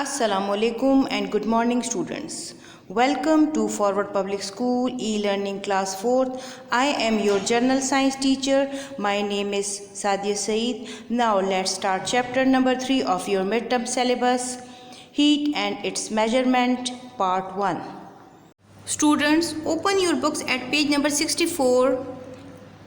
Assalamualaikum and good morning students. Welcome to Forward Public School e-learning class 4th. I am your general science teacher. My name is Sadia Saeed. Now let's start chapter number 3 of your midterm syllabus, Heat and its Measurement, part 1. Students, open your books at page number 64.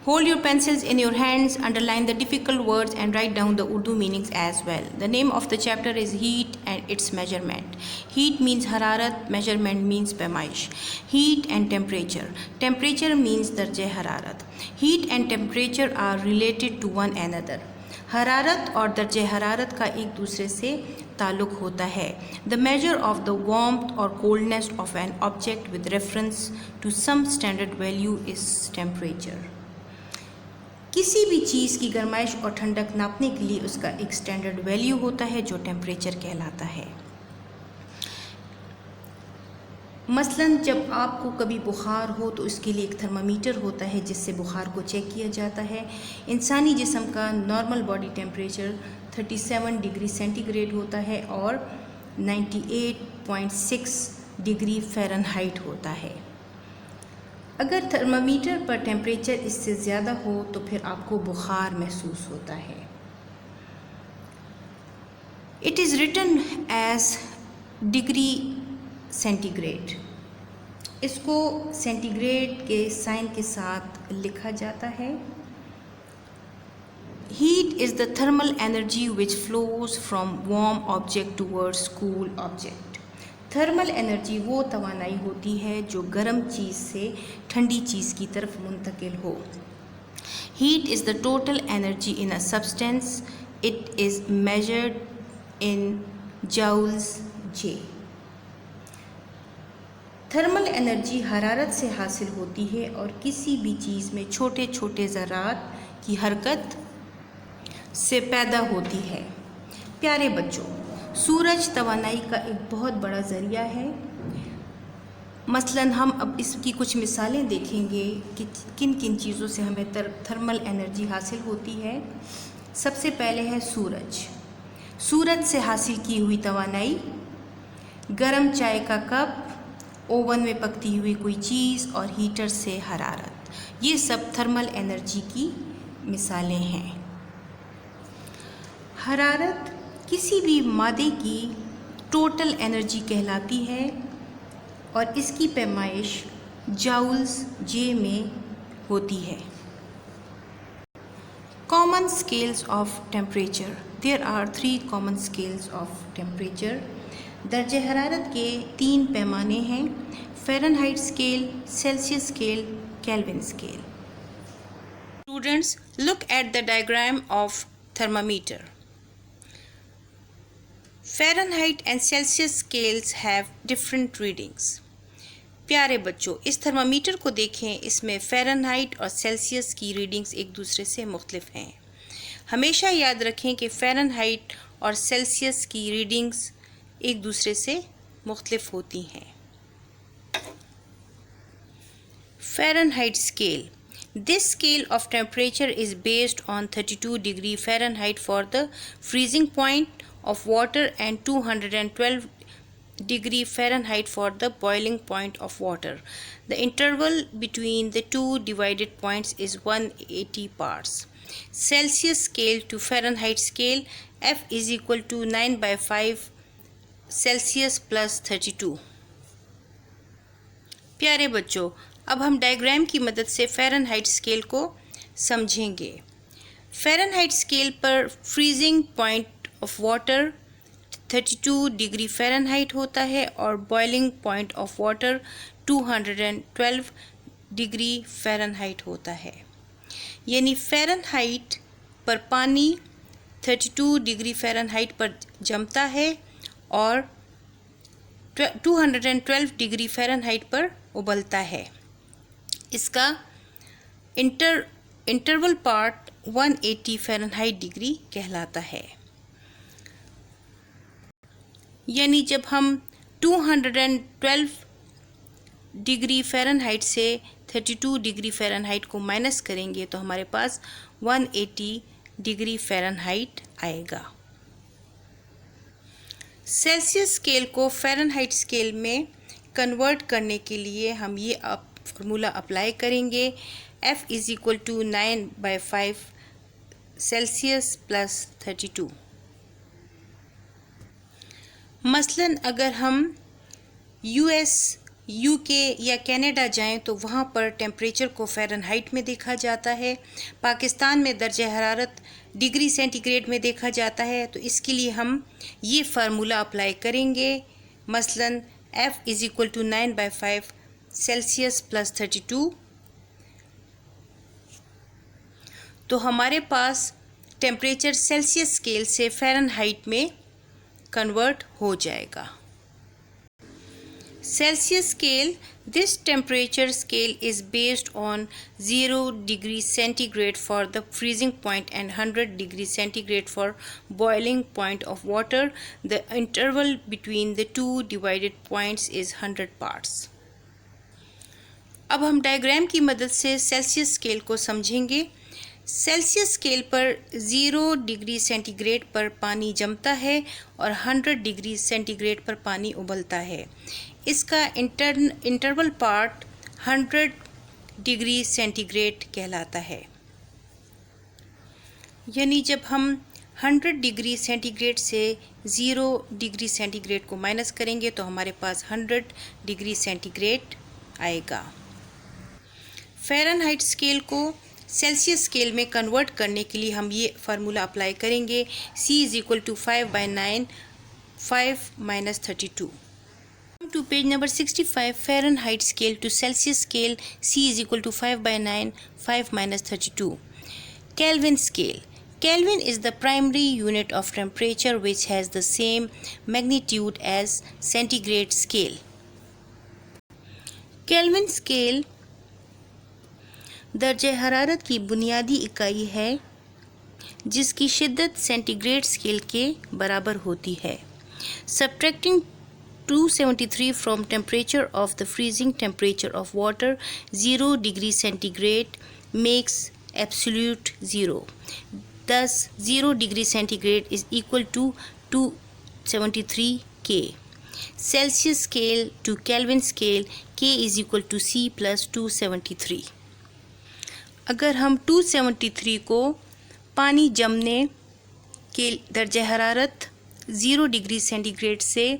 Hold your pencils in your hands, underline the difficult words and write down the Urdu meanings as well. The name of the chapter is Heat and its Measurement. Heat means hararat, measurement means पैमाइश. Heat and temperature. Temperature means दर्जे हरारत. Heat and temperature are related to one another. हरारत और दर्जे हरारत का एक दूसरे से ताल्लुक़ होता है. The measure of the warmth or coldness of an object with reference to some standard value is temperature. किसी भी चीज़ की गर्माइश और ठंडक नापने के लिए उसका एक स्टैंडर्ड वैल्यू होता है जो टेम्परेचर कहलाता है. मसलन जब आपको कभी बुखार हो तो इसके लिए एक थर्मामीटर होता है जिससे बुखार को चेक किया जाता है. इंसानी जिस्म का normal body temperature 37 degree centigrade होता है और 98.6 डिग्री फ़ारेनहाइट होता है. अगर थर्मामीटर पर टेम्परेचर इससे ज़्यादा हो तो फिर आपको बुखार महसूस होता है. It is written as degree centigrade. इसको सेंटीग्रेड के साइन के साथ लिखा जाता है. Heat is the thermal energy which flows from warm object towards cool object. Thermal energy वो तवानाई होती है जो गर्म चीज़ से ठंडी चीज़ की तरफ मुंतकिल हो. Heat is the total energy in a substance. It is measured in joules J. Thermal energy हरारत से हासिल होती है और किसी भी चीज़ में छोटे छोटे ज़रात की हरकत से पैदा होती है. प्यारे बच्चों, सूरज तवानाई का एक बहुत बड़ा ज़रिया है. मसलन हम अब इसकी कुछ मिसालें देखेंगे कि किन किन चीज़ों से हमें थर्मल एनर्जी हासिल होती है. सबसे पहले है सूरज. सूरज से हासिल की हुई तवानाई, गरम चाय का कप, ओवन में पकती हुई कोई चीज़ और हीटर से हरारत, ये सब थर्मल एनर्जी की मिसालें हैं. हरारत किसी भी मादे की टोटल एनर्जी कहलाती है और इसकी पैमाइश जाउल्स जे में होती है. Common scales of temperature. There are 3 common scales of temperature. दर्जे हरारत के 3 पैमाने हैं: Fahrenheit scale, Celsius scale, Kelvin scale. Students, look at the diagram of thermometer. Fahrenheit and Celsius scales have different readings. प्यारे बच्चों, इस थर्मामीटर को देखें. इसमें फ़ारेनहाइट और सेल्सियस की रीडिंग्स एक दूसरे से मुख्तलिफ हैं. हमेशा याद रखें कि फ़ारेनहाइट और सेल्सियस की रीडिंग्स एक दूसरे से मुख्तलिफ होती हैं. Fahrenheit scale. This scale of temperature is based on 32 degree Fahrenheit for the freezing point of water and 212 degree Fahrenheit for the boiling point of water. The interval between the two divided points is 180 parts. Celsius scale to Fahrenheit scale. F is equal to 9/5 Celsius plus 32. प्यारे बच्चों, अब हम diagram की मदद से Fahrenheit scale को समझेंगे. Fahrenheit scale पर freezing point of water 32 degree Fahrenheit होता है और boiling point of water 212 degree Fahrenheit होता है. यानी फ़ारेनहाइट पर पानी 32 डिग्री फ़ारेनहाइट पर जमता है और 212 डिग्री फ़ारेनहाइट पर उबलता है. इसका इंटरवल पार्ट 180 फ़ारेनहाइट डिग्री कहलाता है. यानी जब हम 212 डिग्री फ़ारेनहाइट से 32 डिग्री फ़ारेनहाइट को माइनस करेंगे तो हमारे पास 180 डिग्री फ़ारेनहाइट आएगा. सेल्सियस स्केल को फ़ारेनहाइट स्केल में कन्वर्ट करने के लिए हम ये फार्मूला अप्लाई करेंगे। F is equal to 9/5 Celsius plus 32। मसलन अगर हम US, UK या कनाडा जाएं तो वहाँ पर टेम्परेचर को फ़ारेनहाइट में देखा जाता है। पाकिस्तान में दर्जा हरारत डिग्री सेंटीग्रेड में देखा जाता है, तो इसके लिए हम ये फार्मूला अप्लाई करेंगे। मसलन F is equal to 9/5 Celsius plus 32। तो हमारे पास टेम्परेचर सेल्सियस स्केल से फ़ारेनहाइट में कन्वर्ट हो जाएगा। Celsius scale, this temperature scale is based on 0 degrees centigrade for the freezing point and 100 degrees centigrade for boiling point of water. The interval between the two divided points is 100 parts. अब हम diagram की मदद से Celsius scale को समझेंगे। Celsius scale पर 0 degree centigrade पर पानी जमता है और 100 डिग्री सेंटीग्रेड पर पानी उबलता है। इसका इंटरवल पार्ट 100 डिग्री सेंटीग्रेड कहलाता है। यानी जब हम 100 डिग्री सेंटीग्रेड से 0 डिग्री सेंटीग्रेड को माइनस करेंगे तो हमारे पास 100 डिग्री सेंटीग्रेड आएगा। फ़ारेनहाइट स्केल को सेल्सियस स्केल में कन्वर्ट करने के लिए हम ये फार्मूला अप्लाई करेंगे। C is equal to 5/9 5 - 32। To page number 65, Fahrenheit scale to Celsius scale, C is equal to 5/9 5 - 32. Kelvin scale. Kelvin is the primary unit of temperature which has the same magnitude as centigrade scale. Kelvin scale दर्जे हरारत की बुनियादी इकाई है जिसकी शिद्दत centigrade scale के बराबर होती है। Subtracting 273 from temperature of the freezing temperature of water 0 degree centigrade makes absolute 0. Thus 0 degree centigrade is equal to 273 K. Celsius scale to Kelvin scale, K is equal to C plus 273. अगर हम 273 को पानी जमने के दर्जे हरारत 0 degree centigrade से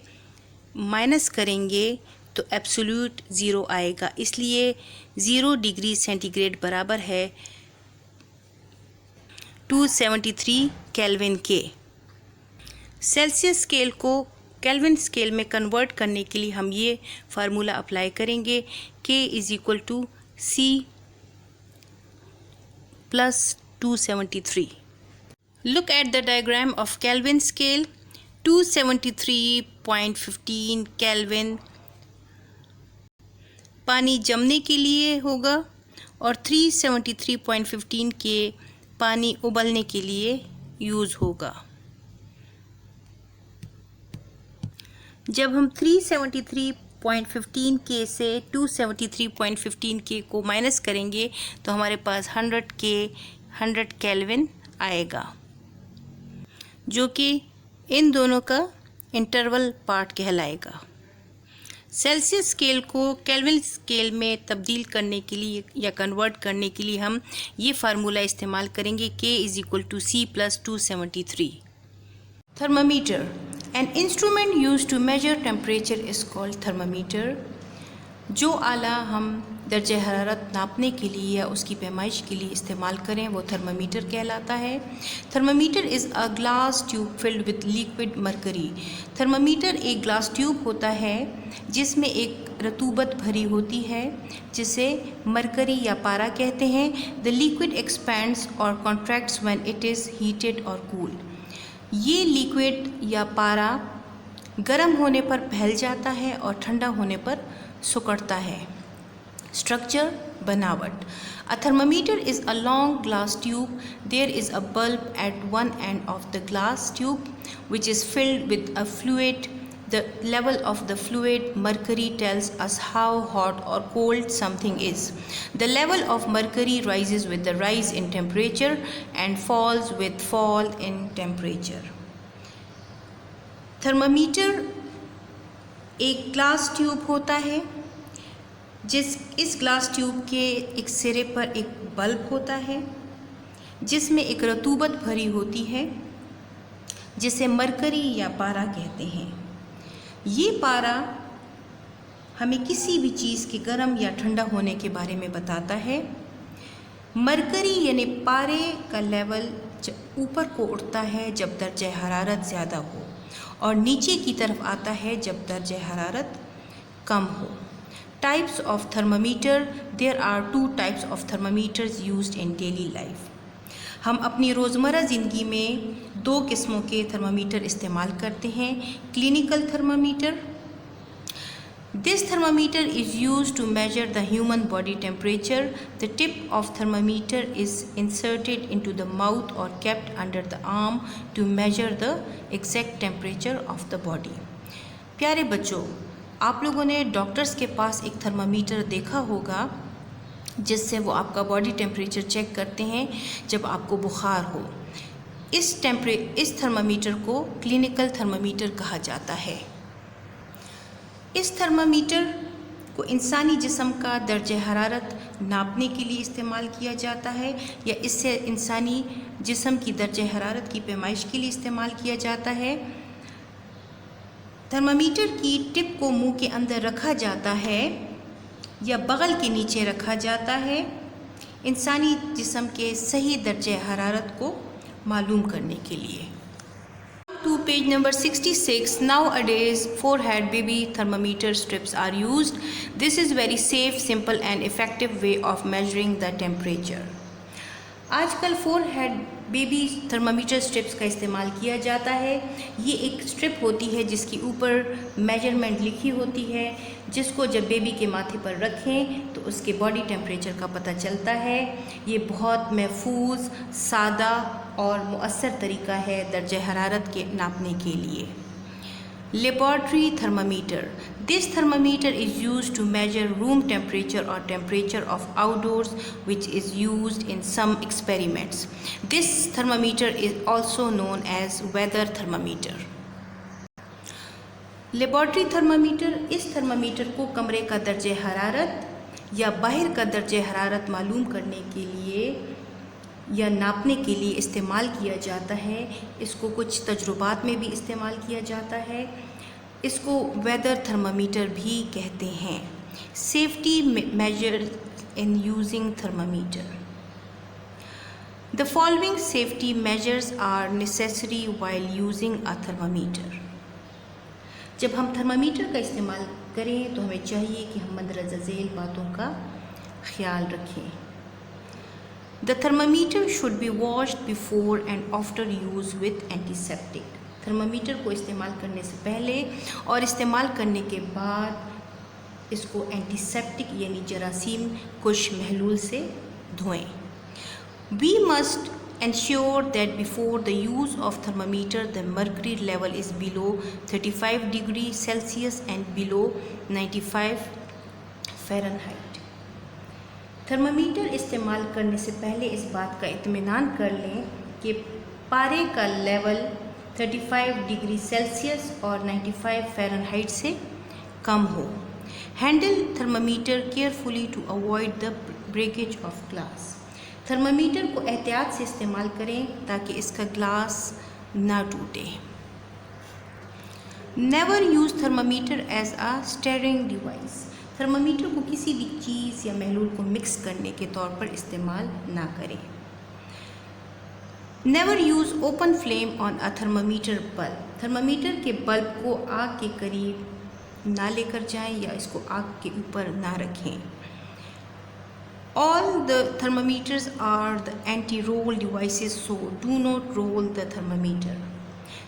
minus करेंगे तो एब्सोल्यूट 0 आएगा। इसलिए 0 डिग्री सेंटीग्रेड बराबर है 273 केल्विन के। सेल्सियस स्केल को केल्विन स्केल में कन्वर्ट करने के लिए हम ये फार्मूला अप्लाई करेंगे। K is equal to C plus 273। Look at the diagram of Kelvin scale. 273.15 Kelvin पानी जमने के लिए होगा और 373.15 के पानी उबलने के लिए यूज़ होगा। जब हम 373.15 के से 273.15 के को माइनस करेंगे तो हमारे पास 100 केल्विन आएगा, जो कि इन दोनों का इंटरवल पार्ट कहलाएगा। सेल्सियस स्केल को केल्विन स्केल में तब्दील करने के लिए या कन्वर्ट करने के लिए हम ये फार्मूला इस्तेमाल करेंगे। K is equal to C plus 273। Thermometer, an instrument use to measure temperature is called thermometer. जो आला हम दर्जे हरारत नापने के लिए या उसकी पैमाइश के लिए इस्तेमाल करें वो थर्मामीटर कहलाता है। Thermometer is a glass tube filled with liquid mercury. Thermometer एक ग्लास ट्यूब होता है जिसमें एक रतूबत भरी होती है जिसे मरकरी या पारा कहते हैं। द लिक्विड एक्सपैंड्स और contracts when it is heated और कूल। ये लिक्विड या पारा गर्म होने पर फैल जाता है और ठंडा होने पर सिकुड़ता है। स्ट्रक्चर, बनावट। A thermometer is a long glass tube. There is a bulb at one end of the glass tube which is filled with a fluid. The level of the fluid mercury tells us how hot or cold something is. The level of mercury rises with the rise in temperature and falls with fall in temperature. Thermometer एक glass tube होता है, इस glass tube के एक सिरे पर एक bulb होता है जिसमें एक रतूबत भरी होती है जिसे मरकरी या पारा कहते हैं। ये पारा हमें किसी भी चीज़ के गर्म या ठंडा होने के बारे में बताता है। मरकरी यानी पारे का लेवल ऊपर को उठता है जब दर्जे हरारत ज़्यादा हो और नीचे की तरफ आता है जब दर्जे हरारत कम हो। Types of thermometer, there are 2 types of thermometers used in daily life. हम अपनी रोज़मर्रा ज़िंदगी में 2 किस्मों के थर्मामीटर इस्तेमाल करते हैं। Clinical thermometer, this thermometer is used to measure the human body temperature. The tip of thermometer is inserted into the mouth or kept under the arm to measure the exact temperature of the body. प्यारे बच्चों, आप लोगों ने doctors के पास एक thermometer देखा होगा जिससे वो आपका बॉडी टेम्परेचर चेक करते हैं जब आपको बुखार हो। इस थर्मामीटर को क्लिनिकल थर्मामीटर कहा जाता है। इस थर्मामीटर को इंसानी जिस्म का दर्जे हरारत नापने के लिए इस्तेमाल किया जाता है या इससे इंसानी जिस्म की दर्जे हरारत की पैमाइश के लिए इस्तेमाल किया जाता है। थर्मामीटर की टिप को मुंह के अंदर रखा जाता है या बगल के नीचे रखा जाता है इंसानी जिस्म के सही दर्जे हरारत को मालूम करने के लिए। To page number 66. Nowadays, forehead baby thermometer strips are used. This is very safe, simple and effective way of measuring the temperature. आजकल फोरहेड बेबी थर्मामीटर स्ट्रिप्स का इस्तेमाल किया जाता है। ये एक स्ट्रिप होती है जिसके ऊपर मेजरमेंट लिखी होती है, जिसको जब बेबी के माथे पर रखें तो उसके बॉडी टेम्परेचर का पता चलता है। ये बहुत महफूज, सादा और मुअस्सर तरीका है दर्जे हरारत के नापने के लिए। Laboratory thermometer, this thermometer is used to measure room temperature और temperature of outdoors which is used in some experiments. This thermometer is also known as weather thermometer. Laboratory thermometer, इस थर्मामीटर को कमरे का दर्जे हरारत या बाहर का दर्जे हरारत मालूम करने के लिए या नापने के लिए इस्तेमाल किया जाता है। इसको कुछ तजुर्बात में भी इस्तेमाल किया जाता है। इसको वेदर थर्मामीटर भी कहते हैं। Safety measure in using thermometer, the following safety measures are necessary while using a thermometer. जब हम थर्मामीटर का इस्तेमाल करें तो हमें चाहिए कि हम मंदरजा झेल बातों का ख्याल रखें। The thermometer should be washed before and after use with antiseptic. Thermometer को इस्तेमाल करने से पहले और इस्तेमाल करने के बाद इसको एंटीसेप्टिक यानी जरासीम कुश महलूल से धोएं। We must ensure that before the use of thermometer the mercury level is below 35 degrees Celsius and below 95 Fahrenheit. Thermometer इस्तेमाल करने से पहले इस बात का इत्मीनान कर लें कि पारे का लेवल 35 डिग्री सेल्सियस और 95 फ़ारेनहाइट से कम हो। Handle thermometer carefully to avoid the breakage of glass. Thermometer को एहतियात से इस्तेमाल करें ताकि इसका ग्लास ना टूटे। Never use thermometer as a steering device. Thermometer को किसी भी चीज़ या महलूल को मिक्स करने के तौर पर इस्तेमाल ना करें। Never use open flame on a thermometer bulb. Thermometer के बल्ब को आग के करीब ना लेकर जाएं या इसको आग के ऊपर ना रखें। All the thermometers are the anti roll devices, so do not roll the thermometer.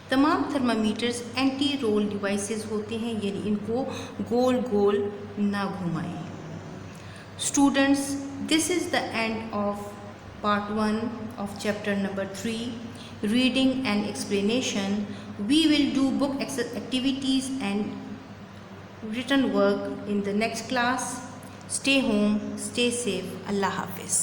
तमाम थर्मामीटर्स एंटी रोल डिवाइसेस होते हैं, यानी इनको गोल गोल ना घुमाएं। Students, this is the end of part 1 of chapter number 3, reading and explanation. We will do book activities and written work in the next class. Stay home, stay safe. Allah Hafiz.